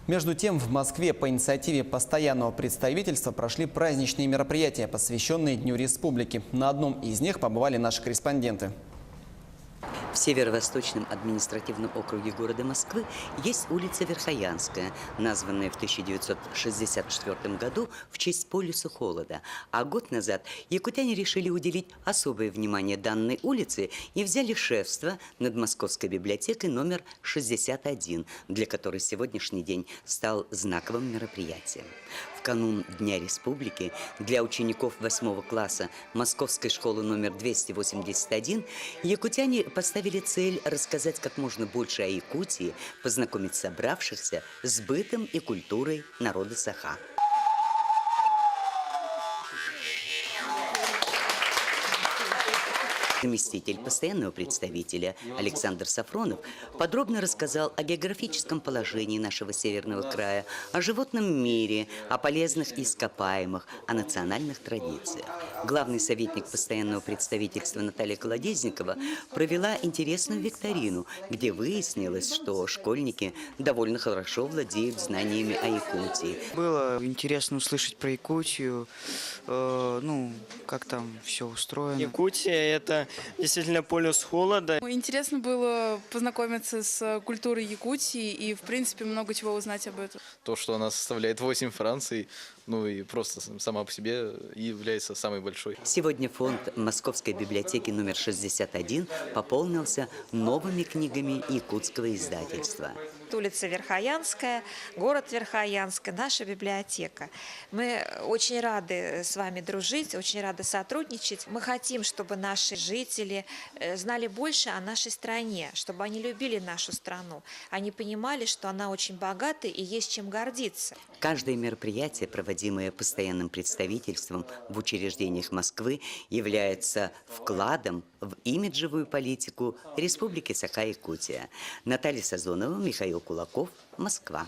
Между тем, в Москве по инициативе постоянного представительства прошли праздничные мероприятия, посвященные Дню Республики. На одном из них побывали наши корреспонденты. В Северо-Восточном административном округе города Москвы есть улица Верхоянская, названная в 1964 году в честь полюса холода. А год назад якутяне решили уделить особое внимание данной улице и взяли шефство над Московской библиотекой номер 61, для которой сегодняшний день стал знаковым мероприятием. В канун Дня Республики для учеников 8 класса Московской школы номер 281 якутяне поставили цель рассказать как можно больше о Якутии, познакомить собравшихся с бытом и культурой народа Саха. Заместитель постоянного представителя Александр Сафронов подробно рассказал о географическом положении нашего северного края, о животном мире, о полезных ископаемых, о национальных традициях. Главный советник постоянного представительства Наталья Колодезникова провела интересную викторину, где выяснилось, что школьники довольно хорошо владеют знаниями о Якутии. Было интересно услышать про Якутию, как там все устроено. Якутия – это действительно полюс холода. Интересно было познакомиться с культурой Якутии и, в принципе, много чего узнать об этом. То, что она составляет 8 Франций, и просто сама по себе является самой большой. Сегодня фонд Московской библиотеки номер 61 пополнился новыми книгами якутского издательства. Улица Верхоянская, город Верхоянск, наша библиотека. Мы очень рады с вами дружить, очень рады сотрудничать. Мы хотим, чтобы наши жители знали больше о нашей стране, чтобы они любили нашу страну. Они понимали, что она очень богата и есть чем гордиться. Каждое мероприятие, проводимое постоянным представительством в учреждениях Москвы, является вкладом в имиджевую политику Республики Саха-Якутия. Наталья Сазонова, Михаил Кулаков, Москва.